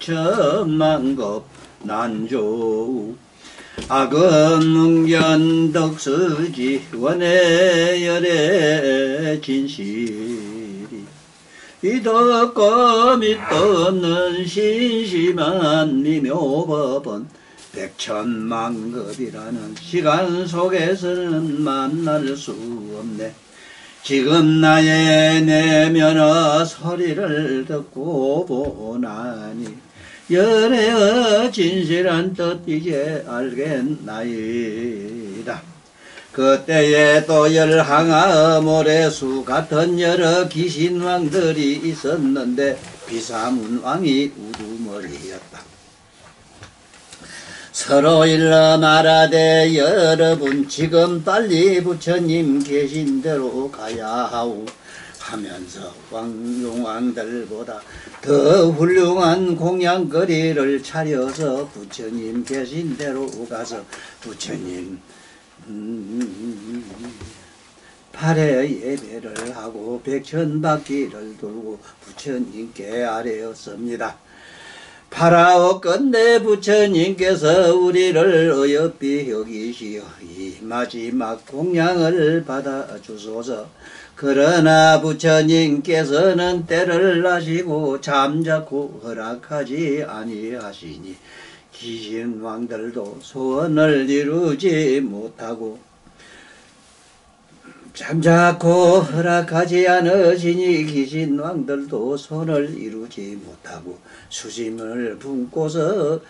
백천만급 난조 악은 덕수지 원해열의 진실이 이덕과 밑도 없는 신심한 미묘법은 백천만급이라는 시간 속에서는 만날 수 없네. 지금 나의 내면의 소리를 듣고 보나니 열의 진실한 뜻 이제 알겠나이다. 그때에 또 열항아 모래수 같은 여러 귀신왕들이 있었는데 비사문왕이 우두머리였다. 서로 일러 말하되 여러분 지금 빨리 부처님 계신 대로 가야 하오 하면서 왕용왕들보다 더 훌륭한 공양거리를 차려서 부처님 계신 대로 가서 부처님 발에 예배를 하고 백천바퀴를 돌고 부처님께 아뢰었습니다. 파라오 끝내 부처님께서 우리를 어여삐 여기시어 이 마지막 공양을 받아주소서. 그러나 부처님께서는 때를 나시고 잠자코 허락하지 아니하시니 귀신왕들도 소원을 이루지 못하고 잠자코 허락하지 않으시니 귀신왕들도 손을 이루지 못하고 수심을 품고서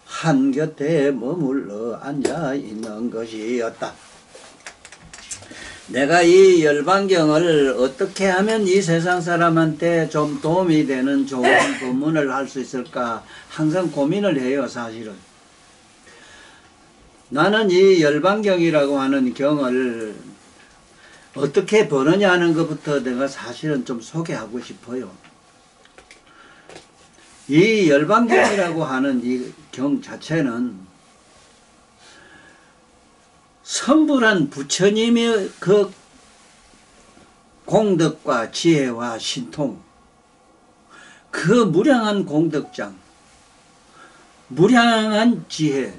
한 곁에 머물러 앉아 있는 것이었다. 내가 이 열반경을 어떻게 하면 이 세상 사람한테 좀 도움이 되는 좋은 법문을 할 수 있을까 항상 고민을 해요. 사실은 나는 이 열반경이라고 하는 경을 어떻게 버느냐 하는 것부터 내가 사실은 좀 소개하고 싶어요. 이 열반경이라고 하는 이 경 자체는 성불한 부처님의 그 공덕과 지혜와 신통, 그 무량한 공덕장, 무량한 지혜,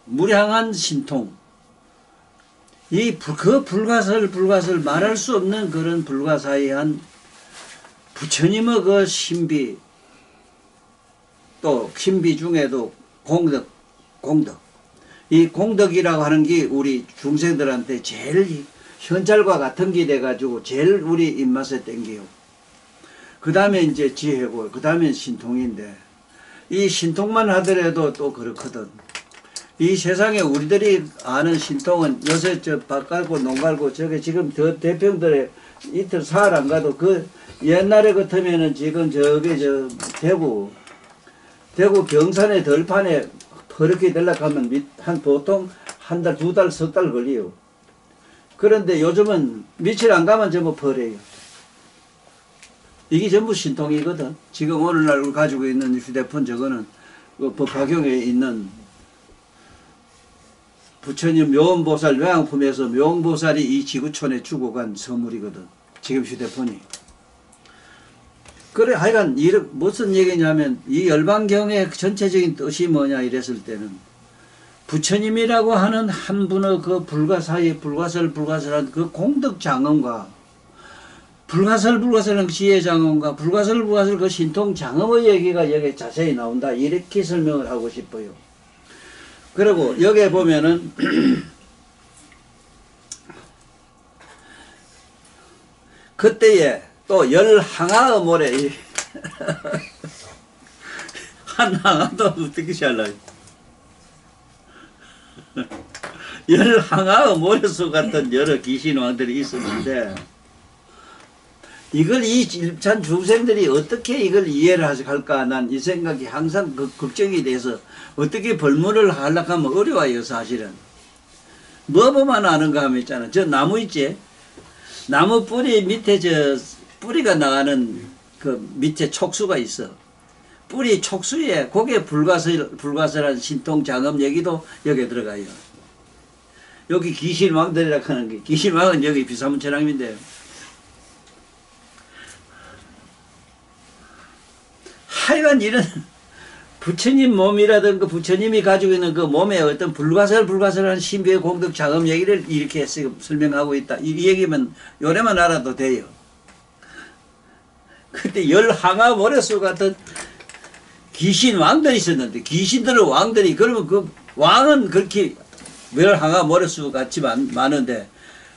무량한 신통, 그 불가설 말할 수 없는 그런 불가사의한 부처님의 그 신비, 또 신비 중에도 공덕. 이 공덕이라고 하는 게 우리 중생들한테 제일 현찰과 같은 게 돼가지고 제일 우리 입맛에 땡겨요. 그 다음에 이제 지혜고, 그 다음에 신통인데, 이 신통만 하더라도 또 그렇거든. 이 세상에 우리들이 아는 신통은 요새 저 밭 갈고 농 갈고 저게 지금 저 대평들에 이틀 사흘 안 가도 그 옛날에 같으면은 지금 저기 저 대구 경산의 들판에 그렇게 되려고 하면 보통 한 달, 두 달, 석 달 걸려요. 그런데 요즘은 며칠 안 가면 전부 버려요. 이게 전부 신통이거든. 지금 오늘날 가지고 있는 휴대폰 저거는 그 법화경에 있는 부처님 묘원보살 요양품에서 묘원보살이 이 지구촌에 주고 간 선물이거든. 지금 휴대폰이. 그래 하여간 무슨 얘기냐면 이 열반경의 전체적인 뜻이 뭐냐 이랬을 때는 부처님이라고 하는 한 분의 그 불가설한 그 공덕 장엄과 불가설한 지혜 장엄과 불가설 그 신통 장엄의 얘기가 여기 자세히 나온다. 이렇게 설명을 하고 싶어요. 그리고 여기에 보면은 그때에 또 열항아의 모래 한 항아도 어떻게 잘라 열항아의 모래수 같은 여러 귀신왕들이 있었는데 이걸 이 일찬 중생들이 어떻게 이걸 이해를 할까 난 이 생각이 항상 걱정이 돼서 어떻게 벌문을 하려고 하면 어려워요 사실은. 뭐 보면 아는가 하면 있잖아. 저 나무 있지? 나무 뿌리 밑에 저 뿌리가 나가는 그 밑에 촉수가 있어. 뿌리 촉수에 그게 불가설한 신통 장엄 얘기도 여기에 들어가요. 여기 귀신왕들이라고 하는 게 귀신왕은 여기 비사문천왕인데 하여간 이런 부처님 몸이라든가 부처님이 가지고 있는 그 몸에 어떤 불가설한 신비의 공덕 장엄 얘기를 이렇게 설명하고 있다. 이 얘기면 요래만 알아도 돼요. 그때 열항아 모래수 같은 귀신 왕들이 있었는데 귀신들의 왕들이 그러면 그 왕은 그렇게 열항아 모래수 같이 많은데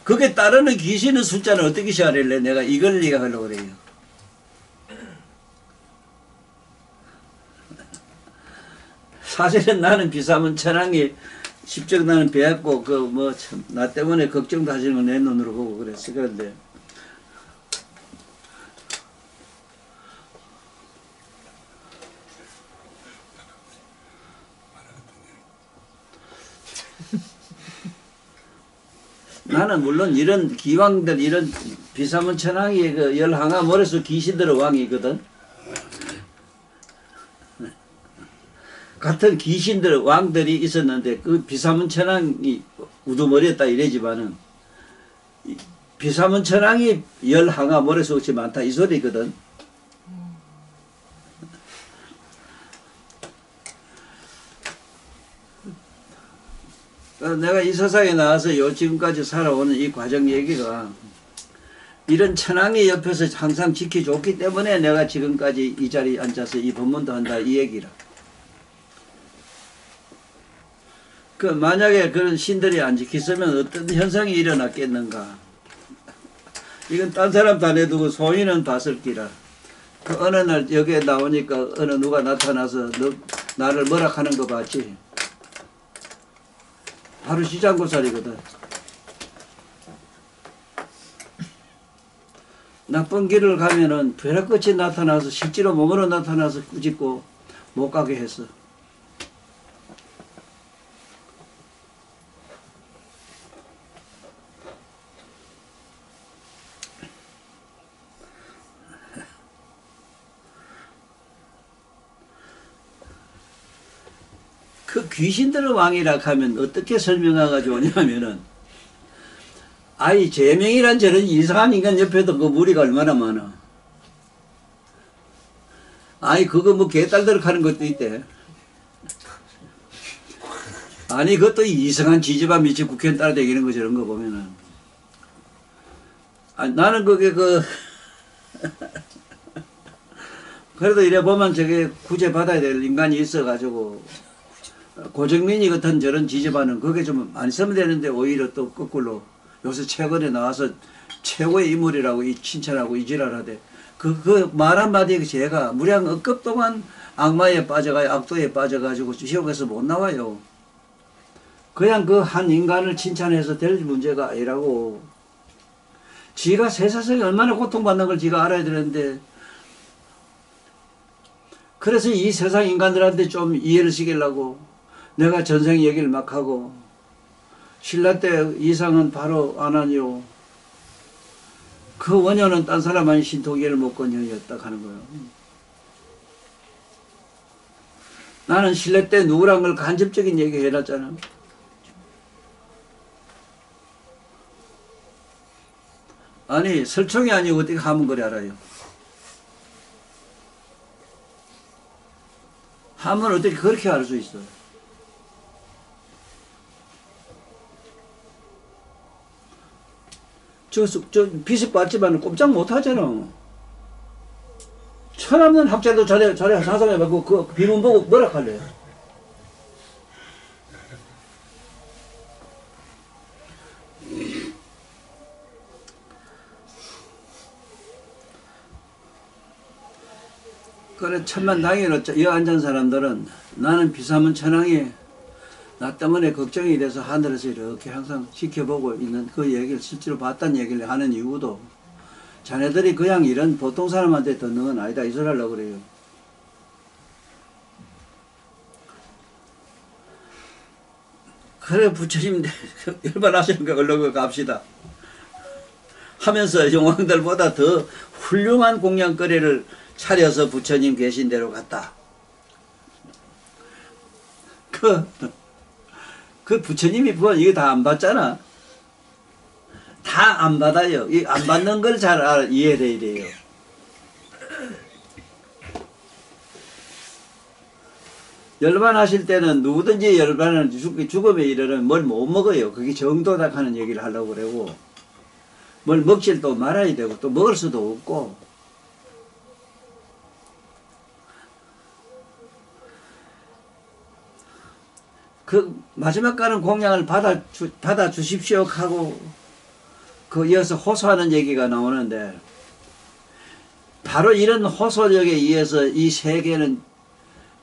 그게 따르는 귀신의 숫자는 어떻게 시작할래? 내가 이걸 얘기하려고 그래요. 사실은 나는 비사문천왕이 십적 나는 배웠고 그 뭐 참 나 때문에 걱정도 하시는 건 내 눈으로 보고 그랬어. 그런데 나는 물론 이런 기왕들 이런 비사문천왕이 그 열항아 모래수 귀신들의 왕이거든. 같은 귀신들 왕들이 있었는데 그 비사문천왕이 우두머리였다 이래지만은 비사문천왕이 열항아 모래수 없이 많다 이 소리거든. 내가 이 세상에 나와서 요 지금까지 살아오는 이 과정 얘기가 이런 천왕이 옆에서 항상 지켜줬기 때문에 내가 지금까지 이 자리에 앉아서 이 법문도 한다 이 얘기라. 그 만약에 그런 신들이 안 지켰으면 어떤 현상이 일어났겠는가. 이건 딴 사람도 안 해두고 소인은 봤을 기라. 그 어느 날 여기에 나오니까 어느 누가 나타나서 너 나를 뭐라 하는 거 봤지. 바로 시장고살이거든. 나쁜 길을 가면은 벼락끝이 나타나서 실제로 몸으로 나타나서 꾸짖고 못 가게 했어. 그 귀신들의 왕이라 하면 어떻게 설명하가 좋냐면은 아이 제명이란 저런 이상한 인간 옆에도 그 무리가 얼마나 많아. 아이 그거 뭐 개딸들 하는 것도 있대. 아니 그것도 이상한 지지반 밑에 국회의원 따라다니는 거 저런 거 보면은 아니, 나는 그게 그래도 이래 보면 저게 구제받아야 될 인간이 있어가지고 고정민이 같은 저런 지지반은 그게 좀 안 쓰면 되는데 오히려 또 거꾸로 요새 최근에 나와서 최고의 인물이라고 이 칭찬하고 이 지랄하대. 그 말 한마디에 제가 무량 억급 동안 악마에 빠져가지고 악도에 빠져가지고 지옥에서 못 나와요. 그냥 그 한 인간을 칭찬해서 될 문제가 아니라고. 지가 세상에 얼마나 고통받는 걸 지가 알아야 되는데 그래서 이 세상 인간들한테 좀 이해를 시키려고 내가 전생 얘기를 막 하고 신라 때 이상은 바로 안 하니요. 그 원효는 딴 사람 아닌 신통이를 못 건여였다 하는 거예요. 나는 신라 때 누구란 걸 간접적인 얘기 해놨잖아. 아니 설총이 아니고 어떻게 하면 그래 알아요. 하면 어떻게 그렇게 할 수 있어. 저 비습 받지만 꼼짝 못 하잖아. 천없는 학자도 자네 상상해봐. 그 비문 보고 뭐라 할래? 그래, 천만다행으로 여 앉은 사람들은 나는 비사문 천왕이 나 때문에 걱정이 돼서 하늘에서 이렇게 항상 지켜보고 있는 그 얘기를 실제로 봤다는 얘기를 하는 이유도 자네들이 그냥 이런 보통 사람한테 듣는 건 아니다. 이 소리 하려고 그래요. 그래, 부처님 열반하시니까 얼른 갑시다 하면서 용왕들보다 더 훌륭한 공양거리를 차려서 부처님 계신 대로 갔다. 그 부처님이 부원 이거 다 안 받잖아. 다 안 받아요. 이 안 받는 걸 잘 이해해야 돼요. 열반하실 때는 누구든지 열반을 죽음에 이르면 뭘 못 먹어요. 그게 정도다 하는 얘기를 하려고 그러고, 뭘 먹질 또 말아야 되고, 또 먹을 수도 없고, 그 마지막 가는 공양을 받아 주십시오 하고 그 이어서 호소하는 얘기가 나오는데, 바로 이런 호소력에 의해서 이 세계는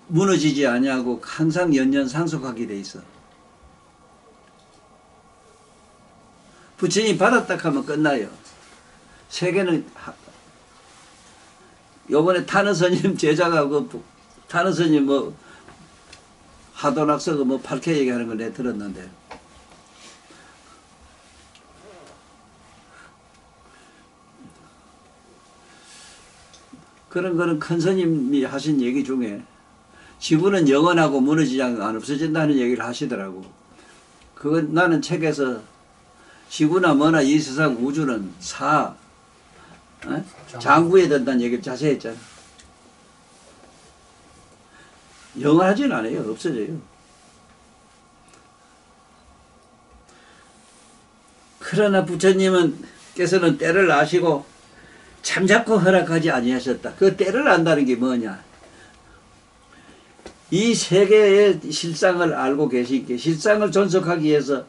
무너지지 아니하고 항상 연연상속하게 돼 있어. 부처님 받았다 하면 끝나요. 세계는 요번에 타는 스님 제자가 타는 스님 하도낙서가 8K 얘기하는 걸 내가 들었는데, 그런 거는 큰 스님이 하신 얘기 중에 지구는 영원하고 무너지지 않고 안 없어진다는 얘기를 하시더라고. 그건 나는 책에서 지구나 뭐나 이 세상 우주는 장구에 든다는 얘기를 자세히 했잖아. 영원하지는 않아요. 없어져요. 그러나 부처님께서는 때를 아시고 잠자코 허락하지 아니하셨다. 그 때를 안다는 게 뭐냐? 이 세계의 실상을 알고 계시기에 실상을 존속하기 위해서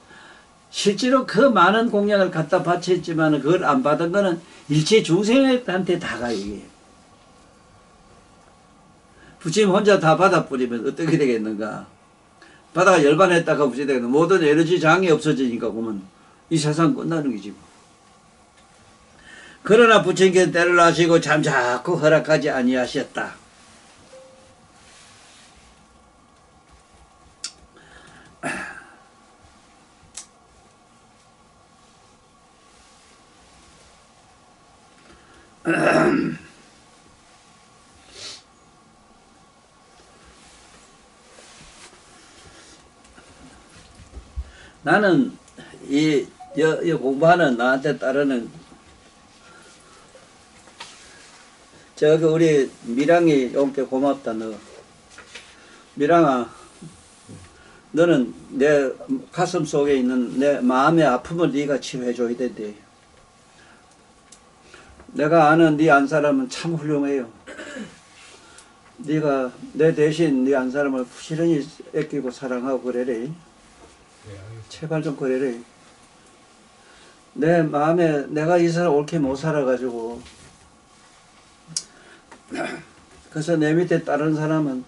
실제로 그 많은 공양을 갖다 바쳤지만 그걸 안 받은 거는 일체 중생한테 다 가. 이게 부처님 혼자 다 받아버리면 어떻게 되겠는가? 바다가 열반했다가 부처님 되겠는 모든 에너지 장이 없어지니까 보면 이 세상 끝나는 거지 뭐. 그러나 부처님께서 때를 아시고 잠자코 허락하지 아니하셨다. 나는 이 공부하는 나한테 따르는 우리 미랑이 용께 고맙다. 너 미랑아, 너는 내 가슴 속에 있는 내 마음의 아픔을 네가 치유해 줘야 된대. 내가 아는 네 안 사람은 참 훌륭해요. 네가 내 대신 네 안 사람을 부지런히 아끼고 사랑하고 그래래. 제발 좀 그래래. 내 마음에 내가 이 사람 옳게 못 살아가지고, 그래서 내 밑에 다른 사람은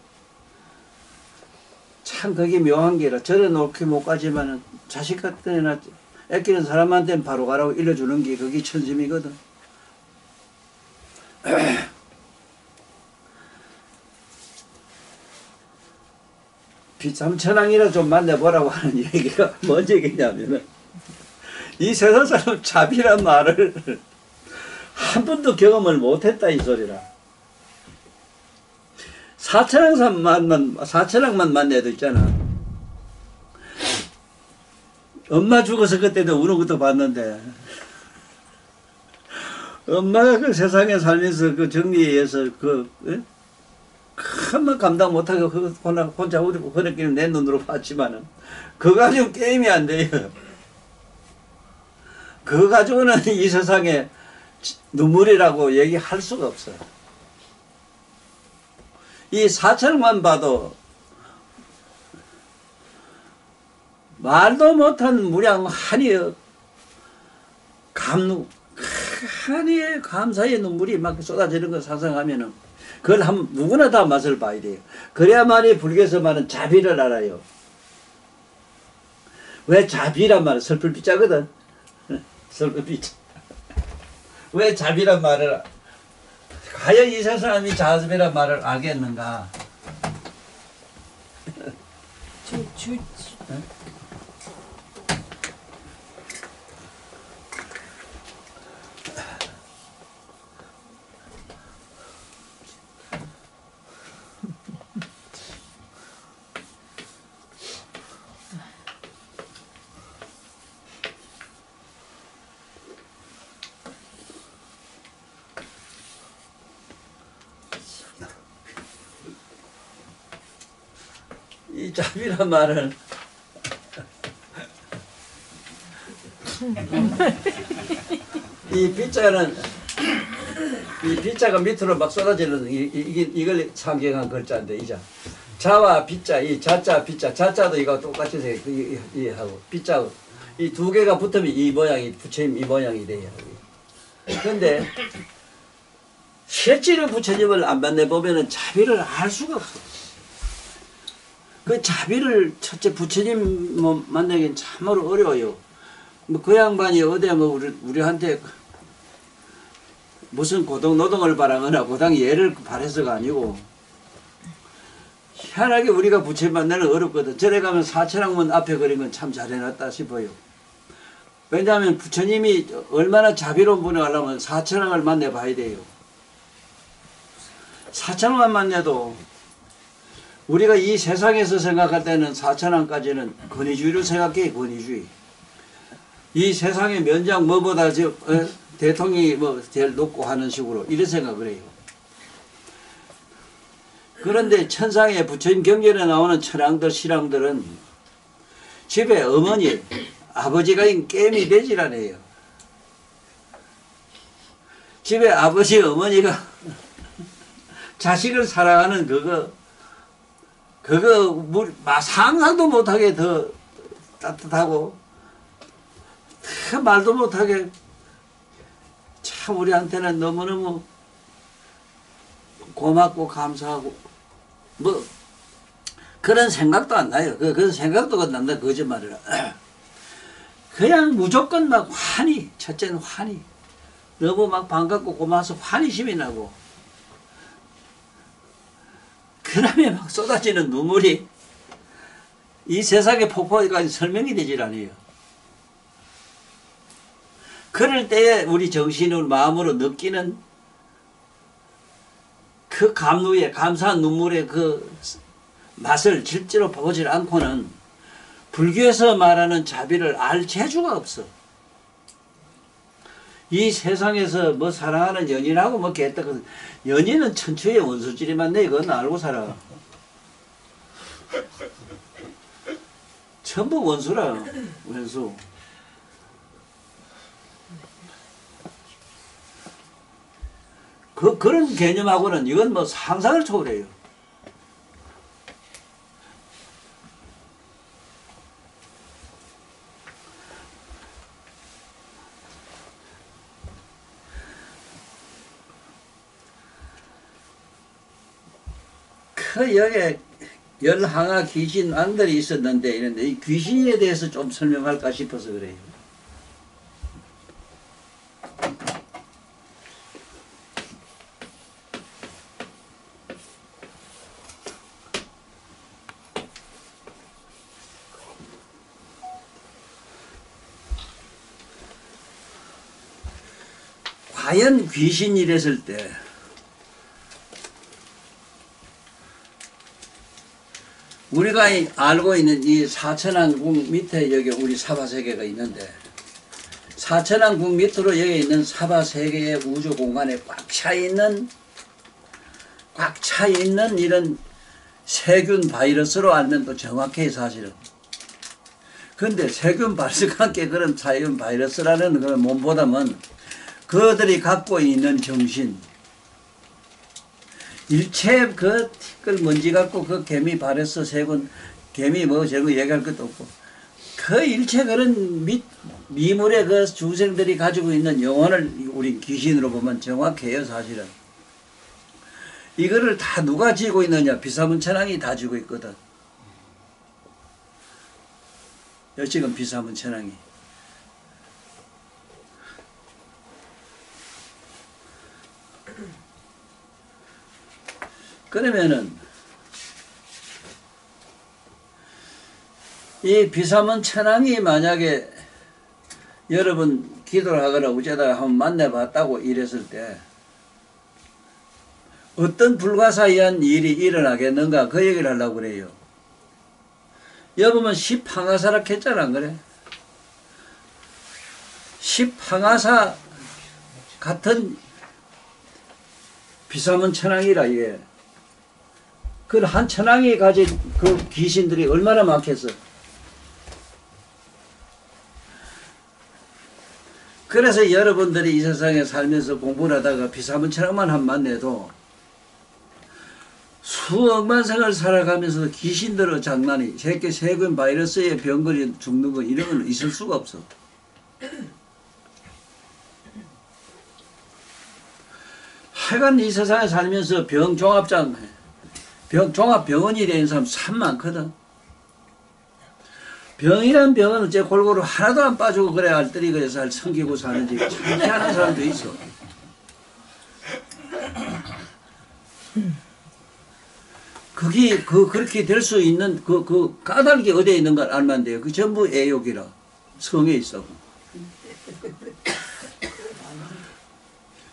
참 그게 묘한 게라. 저는 옳게 못 가지만은 자식 같은 애나 아끼는 사람한테는 바로 가라고 일러주는 게 그게 천심이거든. 비참천왕이라 좀 만나보라고 하는 얘기가 뭔 얘기냐면은, 이 세상 사람 자비란 말을 한 번도 경험을 못했다 이 소리라. 사천왕만 만나도 있잖아. 엄마 죽어서 그때도 우는 것도 봤는데, 엄마가 그 세상에 살면서 그 정리에 의해서 큰만 감당 못하고 혼자 우리고 그렇게는 내 눈으로 봤지만은 그거 가지고 게임이 안 돼요. 그거 가지고는 이 세상에 눈물이라고 얘기할 수가 없어. 이 사철만 봐도 말도 못한 무량 한이여 한이의 감사의 눈물이 막 쏟아지는 걸 상상하면은 그걸 누구나 다 맛을 봐야 돼요. 그래야만이 불교에서 말하는 자비를 알아요. 왜 자비란 말은 슬플 비자거든. 슬플 비자. 왜 자비란 말을 과연 이 세상이 자비란 말을 알겠는가? 이 자비란 말을 이 빗자는 이 빗자가 밑으로 막 쏟아지는 이걸 상징한 글자인데 이자 자와 빗자 이 자자 빗자 자자도 이거 똑같이 하고 빗자 이 두 개가 붙으면 이 모양이 부처님 이 모양이 돼요. 그런데 실제로 부처님을 안 만나 보면은 자비를 알 수가 없어. 그 자비를 첫째 부처님 만나기엔 참으로 어려워요. 뭐 그 양반이 어디 뭐 우리한테 무슨 고동 노동을 바라거나 고당 예를 바래서가 아니고 희한하게 우리가 부처님 만나는 어렵거든. 절에 가면 사천왕문 앞에 그린 건 참 잘해놨다 싶어요. 왜냐하면 부처님이 얼마나 자비로운 분을 하려면 사천왕을 만나봐야 돼요. 사천왕만 만나도 우리가 이 세상에서 생각할 때는 사천왕까지는 권위주의로 생각해. 권위주의. 이 세상의 면장 뭐보다 대통령이 뭐 제일 높고 하는 식으로 이런 생각을 해요. 그런데 천상에 부처님 경전에 나오는 천왕들 신왕들은 집에 어머니 아버지가 게임이 되질 않아요. 집에 아버지 어머니가 자식을 사랑하는 그거 상상도 못하게 더 따뜻하고 더 말도 못하게 참 우리한테는 너무너무 고맙고 감사하고 뭐 그런 생각도 안 나요. 그런 생각도 안 난다. 거짓말이라. 그냥 무조건 막 환희. 첫째는 환희. 너무 막 반갑고 고마워서 환희심이 나고 그 다음에 막 쏟아지는 눈물이 이 세상의 폭포까지 설명이 되질 않아요. 그럴 때에 우리 정신으로 마음으로 느끼는 그 감루의 감사한 눈물의 그 맛을 실제로 보질 않고는 불교에서 말하는 자비를 알 재주가 없어. 이 세상에서 뭐 사랑하는 연인하고 뭐 개떡 연인은 천추의 원수질이만 내 이건 알고 살아. 전부 원수라. 원수. 그런 개념하고는 이건 뭐 상상을 초월해요. 그 여기에 열항아 귀신 왕들이 있었는데 이런데 이 귀신에 대해서 좀 설명할까 싶어서 그래요. 과연 귀신이랬을 때 우리가 알고 있는 이 사천왕궁 밑에 여기 우리 사바세계가 있는데 사천왕궁 밑으로 여기 있는 사바세계의 우주 공간에 꽉 차 있는 이런 세균 바이러스로 알면 또 정확해 사실은. 근데 세균 바이러스가 함께 그런 세균 바이러스라는 그런 몸보다는 그들이 갖고 있는 정신, 일체 그 먼지 갖고 그 개미 바이러스 세균, 개미 뭐 저런 거 얘기할 것도 없고, 그 일체 그런 미물의 그 중생들이 가지고 있는 영혼을 우리 귀신으로 보면 정확해요, 사실은. 이거를 다 누가 쥐고 있느냐? 비사문천왕이 다 쥐고 있거든. 지금 비사문천왕이. 그러면은 이 비사문천왕이 만약에 여러분 기도를 하거나 어쩌다가 한번 만나봤다고 이랬을 때 어떤 불가사의한 일이 일어나겠는가 그 얘기를 하려고 그래요. 여보면 십항아사라 했잖아, 안 그래? 십항아사 같은 비사문천왕이라 이게. 그 한 천왕이 가진 그 귀신들이 얼마나 많겠어. 그래서 여러분들이 이 세상에 살면서 공부를 하다가 비사문천왕만 한 만나도 수억만 생을 살아가면서 귀신들의 장난이 새끼 세균 바이러스에 병걸이 죽는 거 이런 건 있을 수가 없어. 하여간 이 세상에 살면서 종합병원이 된 사람 참 많거든. 병이란 병은 어째 골고루 하나도 안 빠지고 그래야 알뜰히 그래서 섬기고 사는지 참 희한한 사람도 있어. 그게 그렇게 될 수 있는 그 까닭이 어디에 있는 걸 알면 돼요. 그 전부 애욕이라 성에 있어.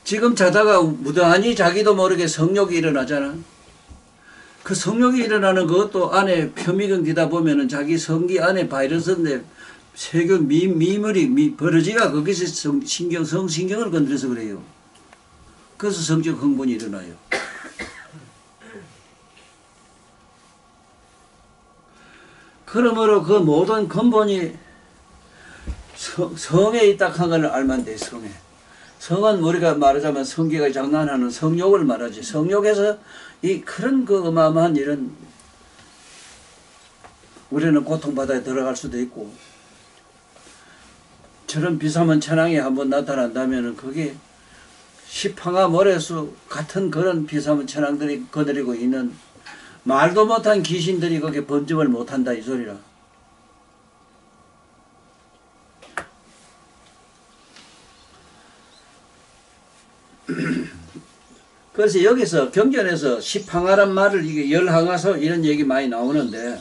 지금 자다가 무단히 자기도 모르게 성욕이 일어나잖아. 그 성욕이 일어나는 그것도 안에 표미경기다 보면은 자기 성기 안에 바이러스인데 세균 미물이 버러지가 거기서 성신경을 건드려서 그래요. 그래서 성적 흥분이 일어나요. 그러므로 그 모든 근본이 성에 있다 한 걸 알면 돼. 성에. 성은 우리가 말하자면 성기가 장난하는 성욕을 말하지. 성욕에서 이 그런 그 어마어마한 이런 우리는 고통바다에 들어갈 수도 있고 저런 비사문천왕이 한번 나타난다면은 그게 십항아 모래수 같은 그런 비사문천왕들이 거느리고 있는 말도 못한 귀신들이 거기에 범접을 못한다 이 소리라. 그래서 여기서 경전에서 십항아란 말을 이게 열항아서 이런 얘기 많이 나오는데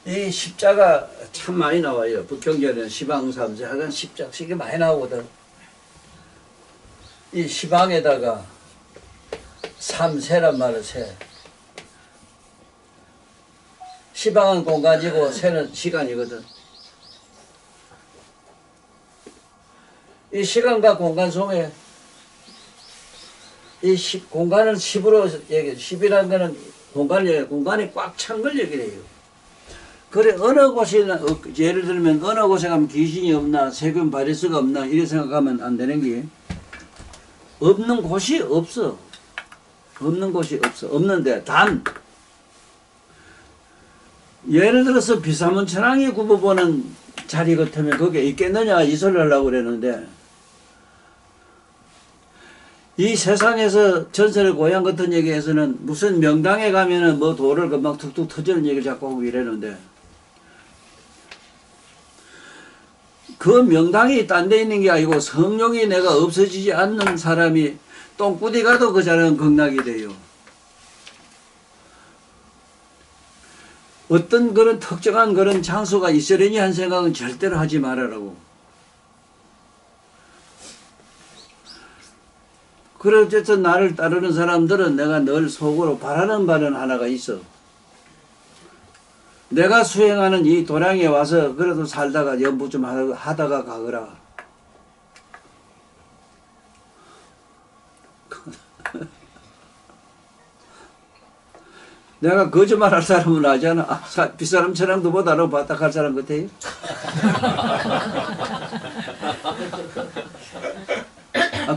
이 십자가 참 많이 나와요. 북경전에는 시방삼세 하여간 십자식이 많이 나오거든. 이 시방에다가 삼세란 말을 세. 시방은 공간이고 세는 시간이거든. 이 시간과 공간 속에 이 공간은 10으로 얘기해. 10이라는 거는 공간이 꽉 찬 걸 얘기를 해요. 그래 어느 곳이나 예를 들면 어느 곳에 가면 귀신이 없나 세균 바이러스가 없나 이렇게 생각하면 안 되는 게 없는 곳이 없어. 없는 곳이 없어. 없는데 단 예를 들어서 비사문천왕이 굽어보는 자리 같으면 거기에 있겠느냐 이 소리를 하려고 그랬는데 이 세상에서 전설의 고향 같은 얘기에서는 무슨 명당에 가면은 뭐 돌을 금방 툭툭 터지는 얘기를 자꾸 하고 이러는데 그 명당이 딴 데 있는 게 아니고 성욕이 내가 없어지지 않는 사람이 똥꾸디 가도 그 자리는 극락이 돼요. 어떤 그런 특정한 그런 장소가 있으려니 한 생각은 절대로 하지 말아라고. 그래 어쨌든 나를 따르는 사람들은 내가 늘 속으로 바라는 바는 하나가 있어. 내가 수행하는 이 도량에 와서 그래도 살다가 연부 좀 하다가 가거라. 내가 거짓말할 사람은 아잖아. 빗사람 천왕도 보다는 바닥할 사람 같아요.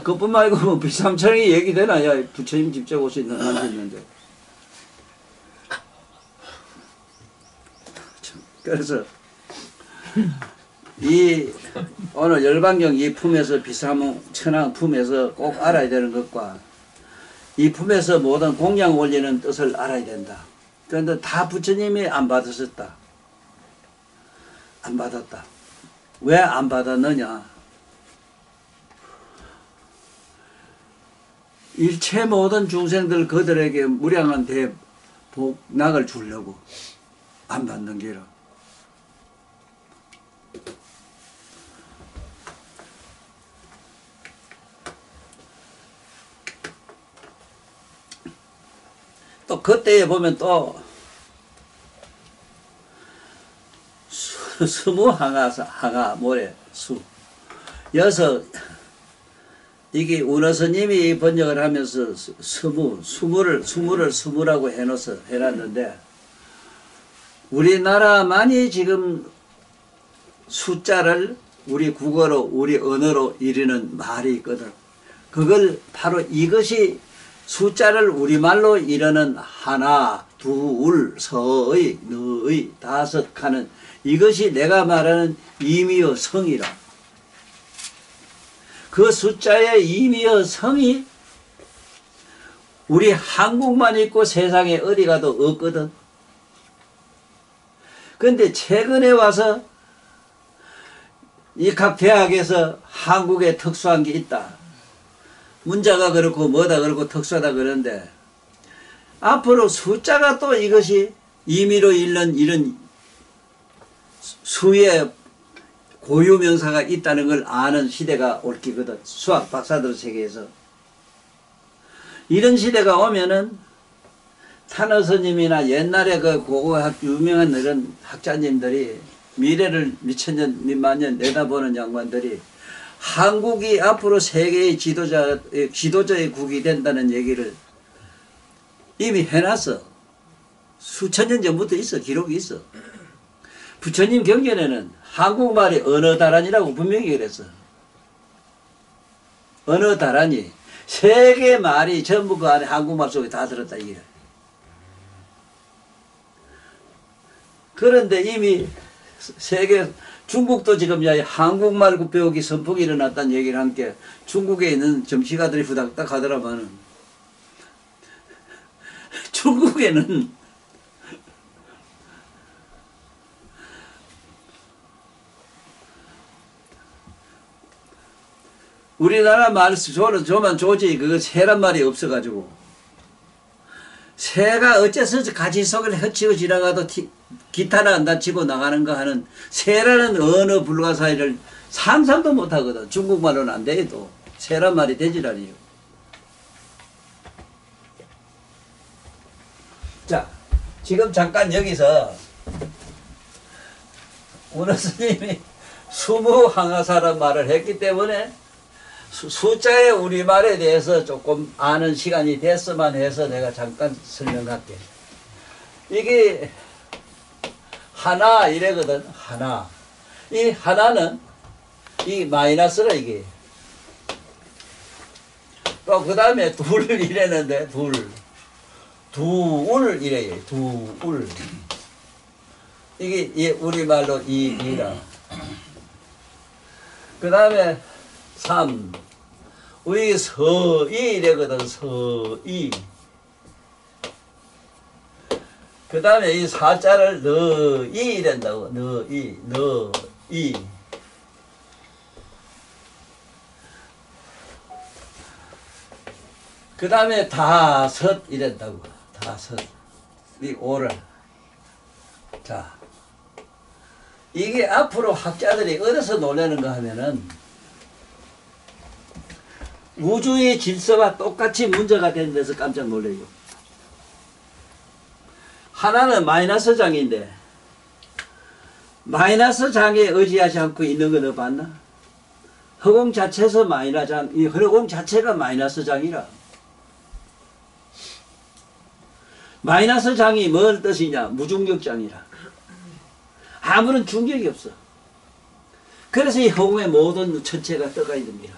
그뿐 말고 뭐 빗사람 천왕이 얘기되나? 야, 부처님 직접 오신 한 있는데. 그래서 이 오늘 열반경 이 품에서 빗사람 천왕 품에서 꼭 알아야 되는 것과 이 품에서 모든 공양 원리는 뜻을 알아야 된다. 그런데 다 부처님이 안 받으셨다. 안 받았다. 왜 안 받았느냐? 일체 모든 중생들 그들에게 무량한 대복락을 주려고 안 받는 게라. 또 그때에 보면 또 스무항아 모래 수 여섯 이게 운어스님이 번역을 하면서 스무라고 해놨는데 우리나라만이 지금 숫자를 우리 국어로 우리 언어로 이르는 말이 있거든. 그걸 바로 이것이 숫자를 우리말로 이르는 하나, 둘, 서의, 너의, 다섯 하는 이것이 내가 말하는 임의어 성이라. 그 숫자의 임의어 성이 우리 한국만 있고 세상에 어디 가도 없거든. 그런데 최근에 와서 이 각 대학에서 한국에 특수한 게 있다. 문자가 그렇고 뭐다 그렇고 특수하다 그러는데 앞으로 숫자가 또 이것이 임의로 읽는 이런 수의 고유명사가 있다는 걸 아는 시대가 올 기거든. 수학 박사들 세계에서. 이런 시대가 오면은 탄어 스님이나 옛날에 그 고고학 유명한 이런 학자님들이 미래를 미천년 몇만년 내다보는 양반들이 한국이 앞으로 세계의 지도자의 국이 된다는 얘기를 이미 해놨어. 수천 년 전부터 있어. 기록이 있어. 부처님 경전에는 한국말이 언어다란이라고 분명히 그랬어. 언어다란이. 세계 말이 전부 그 안에 한국말 속에 다 들었다 이게. 그런데 이미 세계 중국도 지금 야 한국말 배우기 선풍이 일어났다는 얘기를 한 게 중국에 있는 정치가들이 후닥닥 하더라마는 중국에는 우리나라 말 조만 조지 그거 새란 말이 없어가지고 새가 어째서 가지 속을 헤치고 지나가도 기타를 안 다치고 나가는 거 하는 새라는 언어 불가사의를 상상도 못하거든. 중국말로는 안 돼도 새란 말이 되지라니요. 자, 지금 잠깐 여기서 운어 스님이 수무항아사란 말을 했기 때문에 숫자의 우리말에 대해서 조금 아는 시간이 됐으면 해서 내가 잠깐 설명할게. 이게 하나 이래거든. 하나. 이 하나는 이 마이너스라 이게. 또 그 다음에 둘 이랬는데 둘 이래요. 둘. 이게 우리말로 이라. 그 다음에 3. 우리 서이 이래거든. 서이. 그 다음에 이 사자를 너이 이란다고. 너이. 그 다음에 다섯 이란다고. 다섯. 이 오를. 자. 이게 앞으로 학자들이 어디서 놀라는가 하면은 우주의 질서와 똑같이 문제가 되는 데서 깜짝 놀래요. 하나는 마이너스 장인데 마이너스 장에 의지하지 않고 있는 거 너 봤나? 허공 자체에서 마이너스 장, 이 허공 자체가 마이너스 장이라. 마이너스 장이 뭘 뜻이냐? 무중력장이라. 아무런 중력이 없어. 그래서 이 허공의 모든 전체가 떠가 있습니다.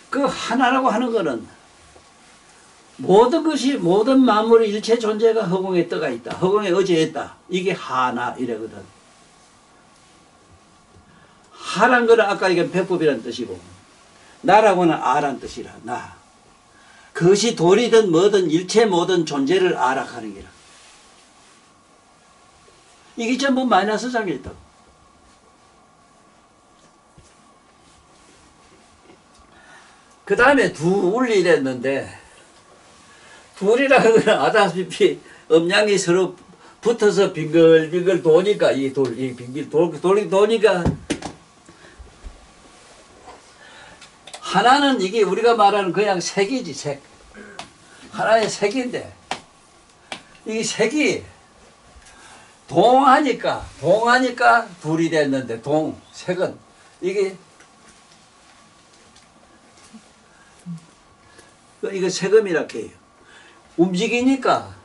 그 하나라고 하는 거는 모든 것이, 모든 만물 일체 존재가 허공에 떠가 있다. 허공에 의지했다. 이게 하나 이래거든. 하란 거는 아까 이게 백법이라는 뜻이고, 나라고는 아란 뜻이라. 나. 그것이 돌이든 뭐든 일체 모든 존재를 아라 하는 게라. 이게 전부 마이너스 장이었다고. 그 다음에 둘이 이랬는데, 둘이라는 건 아다시피 음양이 서로 붙어서 빙글빙글 도니까, 이 빙글 도니까, 하나는 이게 우리가 말하는 그냥 색이지, 색. 하나의 색인데, 이 색이 동하니까 둘이 됐는데, 색은, 이게, 이거 세금이라 해요. 움직이니까,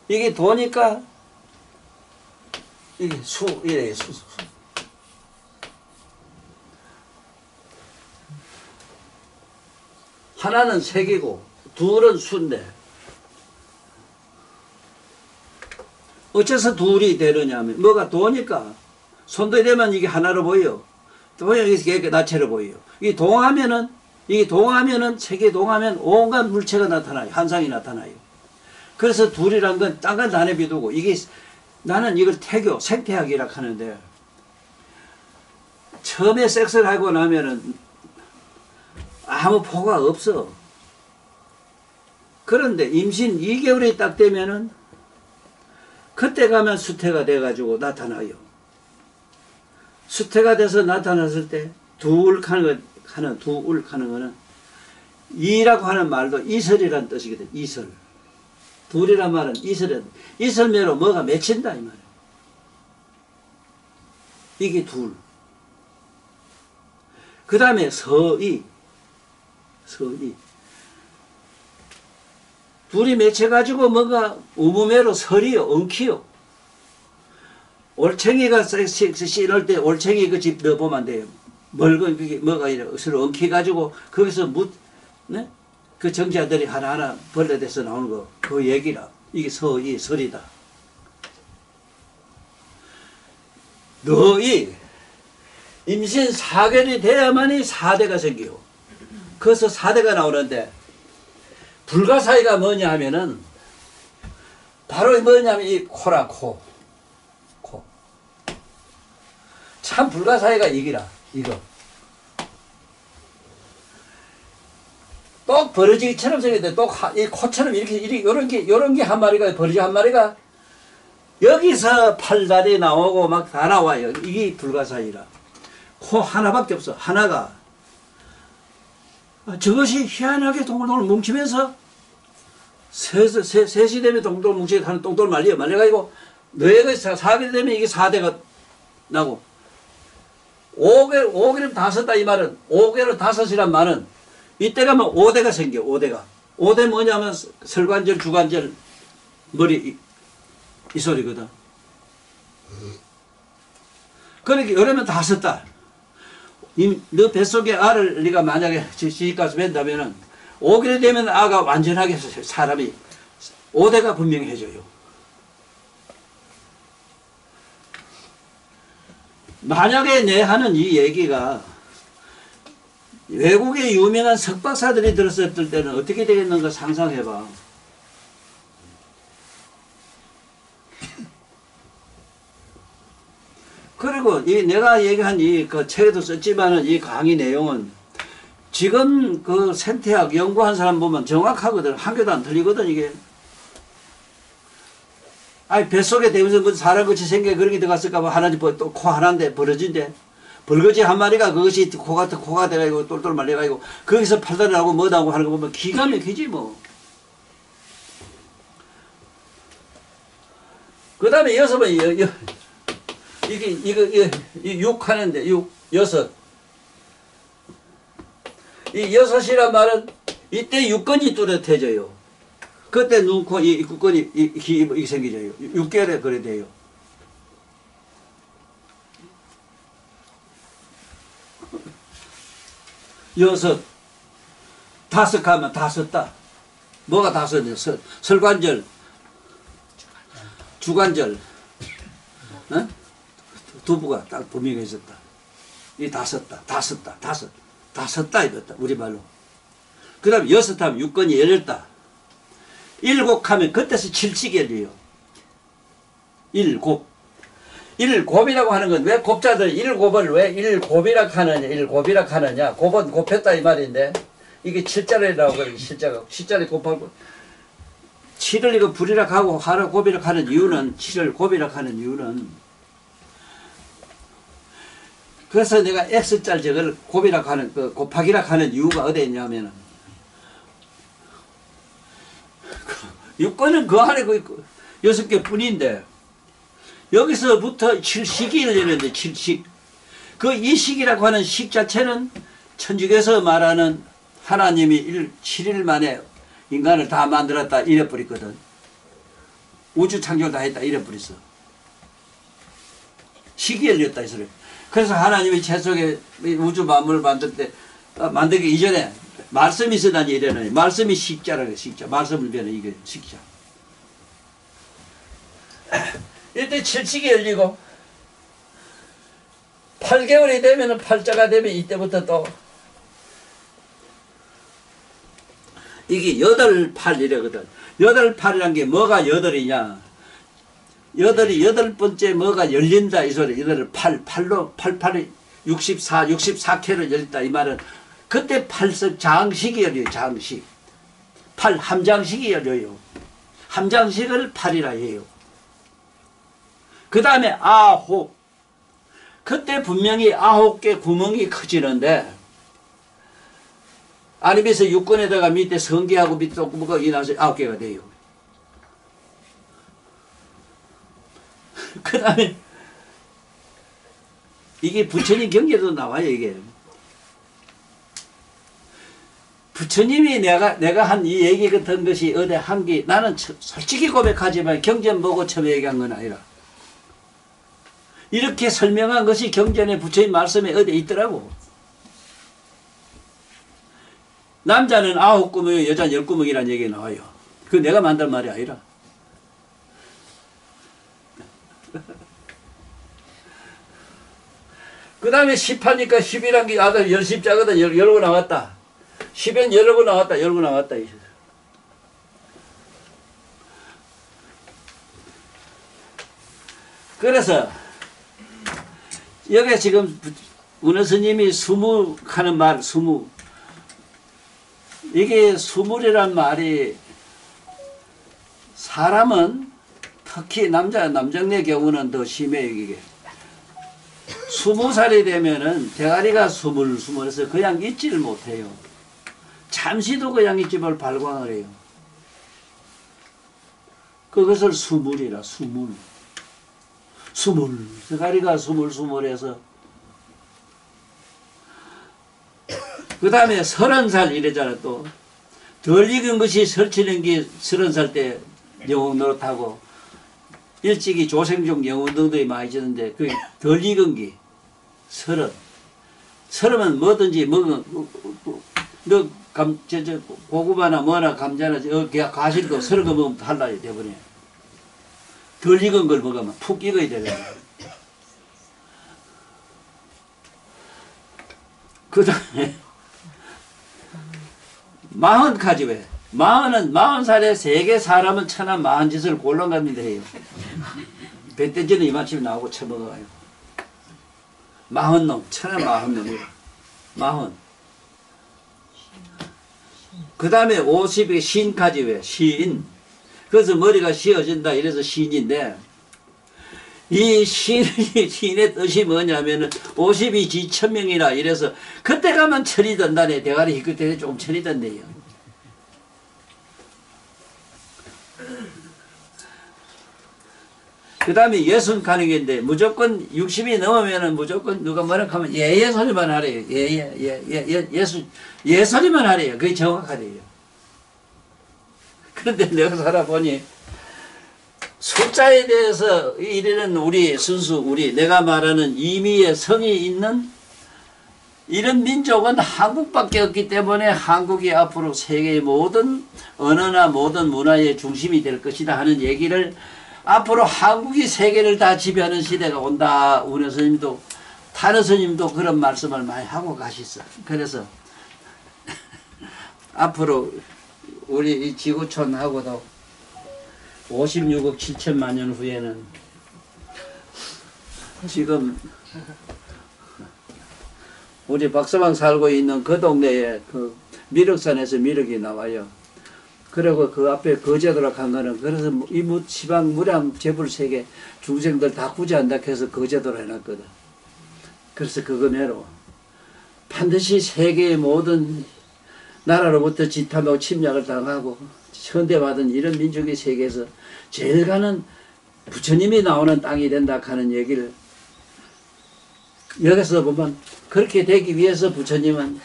이게 도니까, 이게 이래요, 수. 하나는 색이고 둘은 수인데 어째서 둘이 되느냐면 뭐가 도니까 손도 되면 이게 하나로 보여. 보여 이게 나체로 보여요. 이게 동하면은 색이 동하면 온갖 물체가 나타나요. 한상이 나타나요. 그래서 둘이란 건 딴 건 다 내비두고 이게 나는 이걸 생태학이라고 하는데 처음에 섹스를 하고 나면은 아무 포가 없어. 그런데 임신 2개월이 딱 되면은 그때 가면 수태가 돼가지고 나타나요. 수태가 돼서 나타났을 때 둘 하는 거는 이라고 하는 말도 이설이라는 뜻이거든. 이설. 둘이란 말은 이설매로 뭐가 맺힌다 이 말이야. 이게 둘. 그 다음에 서이. 둘이 맺혀가지고 뭔가 우무매로 설이요, 엉키요. 올챙이가 씬을 때 올챙이 그 집 넣어보면 안 돼요. 멀건 그게 뭐가 이래 서로 엉켜가지고 거기서 네? 그 정자들이 하나하나 벌레돼서 나오는 거, 그 얘기라. 이게 설이다. 너희 임신 4개월이 돼야만이 4대가 생겨요. 그래서 4대가 나오는데 불가사의가 뭐냐 하면은 바로 뭐냐면 이 코라 코. 참 불가사의가 이기라. 이거 똑 버러지처럼 생겼는데 똑 이 코처럼 이렇게 요런 게 한 마리가 버러지 한 마리가 여기서 팔다리 나오고 막 다 나와요. 이게 불가사의라. 코 하나밖에 없어. 하나가 저것이 희한하게 동글동글 뭉치면서 셋이 되면 동글동글 뭉치게 하는 똥돌 말려가지고 너희가 4개 되면 이게 4대가 나고 5개를 5다 이 말은 5개를 5이란 말은 이때 가면 5대가 생겨. 5대 뭐냐면 설관절 주관절 머리 이 소리거든. 그러니까 이러면 5달. 너 뱃속에 알을 네가 만약에 시집가서 뵌다면은 5개월 되면 아가 완전하게 사람이 5대가 분명해져요. 만약에 내 하는 이 얘기가 외국의 유명한 석박사들이 들었을 때는 어떻게 되겠는가 상상해봐. 그리고 내가 얘기한 그 책에도 썼지만은 이 강의 내용은 지금 그 생태학 연구한 사람 보면 정확하거든. 한 개도 안 틀리거든, 이게. 아니, 뱃속에 대면서 뭐 사람같이 생겨 그런 게 들어갔을까 봐 하나지 또 코 하나인데 벌어진데 벌거지 한 마리가 그것이 코가 돼가지고 똘똘 말려가지고 거기서 팔다리 나고 뭐다 하고 하는 거 보면 기가 막히지 뭐. 그 다음에 여섯은 이거 6 하는데 6, 6. 이 6이란 말은 이때 육근이 뚜렷해져요. 그때 눈, 코, 이 국근이 이게 생기죠. 6개월에 그래 돼요. 여섯, 다섯 가면 다 썼다. 뭐가 다 썼냐? 설관절, 주관절, 어? 두부가 딱 분명히 있었다. 이 다 썼다. 다 썼다. 다 썼다 이랬다. 우리말로. 그 다음에 여섯 하면 육건이 열렸다. 일곱 하면 그때서 칠칙이 열려요. 일곱. 일곱이라고 하는 건 왜 곱자들 일곱을 왜 일곱이라 하느냐, 일곱이라 하느냐. 곱은 곱했다 이 말인데, 이게 칠자리라고 그래요. 칠자리 곱하고. 칠을 이거 불이라 하고 하라 곱이라 하는 이유는, 칠을 곱이라 하는 이유는, 그래서 내가 X자 저걸 곱이라 하는, 곱하기라 하는 이유가 어디에 있냐면은, 육권은 그 안에 그 6개 뿐인데, 여기서부터 칠식이 열리는데, 칠식. 그 이식이라고 하는 식 자체는 천주교에서 말하는 하나님이 7일 만에 인간을 다 만들었다 이래버렸거든. 우주 창조를 다 했다 이래버렸어. 식이 열렸다 이 소리. 그래서 하나님이 채속에 우주 만물을 만들 때, 만들기 이전에 말씀이 있으다니 이래는, 말씀이 식자라고 해, 식자. 말씀을 배는 이게 식자. 이때 칠식이 열리고 8개월이 되면 팔자가 되면 이때부터 또 이게 8, 8이래거든. 8, 8이란 게 뭐가 8이냐. 8이 8번째 뭐가 열린다 이 소리. 8을 8로 88이 64K로 열린다 이 말은 그때 팔석 장식이 열려요. 장식. 함장식이 열려요. 함장식을 8이라 해요. 그 다음에 아홉. 그때 분명히 9개 구멍이 커지는데, 아니면서 육권에다가 밑에 성게하고 밑에 뭐가 나서 9개가 돼요. 그 다음에 이게 부처님 경계도 나와요. 이게 부처님이 내가 한 이 얘기 같은 것이 어디 한기, 나는 솔직히 고백하지만 경전 보고 처음 얘기한 건 아니라 이렇게 설명한 것이 경전에 부처님 말씀에 어디에 있더라고. 남자는 9구멍, 여자는 10구멍이라는 얘기가 나와요. 그거 내가 만든 말이 아니라. 그 다음에 10하니까 10이란 게 아들 10자거든. 열고 나왔다. 10은 열고 나왔다. 열고 나왔다. 그래서 여기 지금 은혜 스님이 수무 하는 말, 수무. 이게 수물이란 말이 사람은 특히 남정네 경우는 더 심해요, 이게. 20살이 되면은 대가리가 수물수물해서 그냥 있지를 못해요. 잠시도 그냥 있지를 발광을 해요. 그것을 수물이라, 수물. 수물. 대가리가 수물수물해서. 그 다음에 30살 이래잖아, 또. 덜 익은 것이 설치는 게 30살 때 영웅 노릇하고, 일찍이 조생종 영웅등들이 많이 지는데, 그 덜 익은 게 30. 30은 뭐든지 먹은, 너 고구마나 뭐나 감자나, 가실도 30거 먹으면 탈락이 돼버려. 덜 익은 걸 먹으면 푹 익어야 되잖아. 그 다음에 40까지 왜? 40살에 세계 사람은 천한 40짓을 골라갑니다 해요. 배때지는 이만큼 나오고 처먹어가요. 40놈, 천한 40놈이에요. 40. 그 다음에 50에 신까지 왜? 신. 그래서 머리가 씌어진다 이래서 신인데, 이 시인의 뜻이 뭐냐면은 50이 지 1000명이라 이래서 그때 가면 철이 든다네. 대가리 그때 조금 철이 든대요. 그 다음에 예순 가는 게인데 무조건 60이 넘으면은 무조건 누가 뭐라 하면 예예 소리만 하래요. 예 소리만 하래요. 그게 정확하래요. 그런데 내가 살아보니 숫자에 대해서 이르는 우리 순수 내가 말하는 임의의 성이 있는 이런 민족은 한국밖에 없기 때문에 한국이 앞으로 세계의 모든 언어나 모든 문화의 중심이 될 것이다 하는 얘기를 앞으로 한국이 세계를 다 지배하는 시대가 온다. 우리 스님도 타느 스님도 그런 말씀을 많이 하고 가셨어. 그래서 앞으로 우리 이 지구촌하고도 56억 7천만 년 후에는 지금 우리 박서방 살고 있는 그 동네에 그 미륵산에서 미륵이 나와요. 그리고 그 앞에 거제도라고 한 거는 그래서 이 지방 무량 재불세계 중생들 다 구제한다 해서 거제도로 해놨거든. 그래서 그거 내로 반드시 세계의 모든 나라로부터 지탄하고 침략을 당하고 현대받은 이런 민족의 세계에서 제일 가는 부처님이 나오는 땅이 된다 하는 얘기를 여기서 보면 그렇게 되기 위해서 부처님은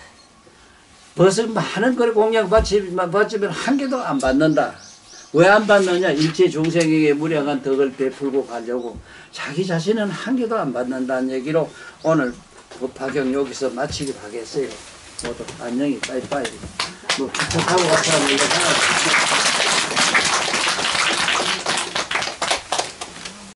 벌써 많은 걸 공양 바치면 한 개도 안 받는다. 왜 안 받느냐? 일체 중생에게 무량한 덕을 베풀고 가려고 자기 자신은 한 개도 안 받는다는 얘기로 오늘 법화경 여기서 마치기로 하겠어요. 모두 안녕히 빠이빠이. 뭐 기차 타고 가서 하는 거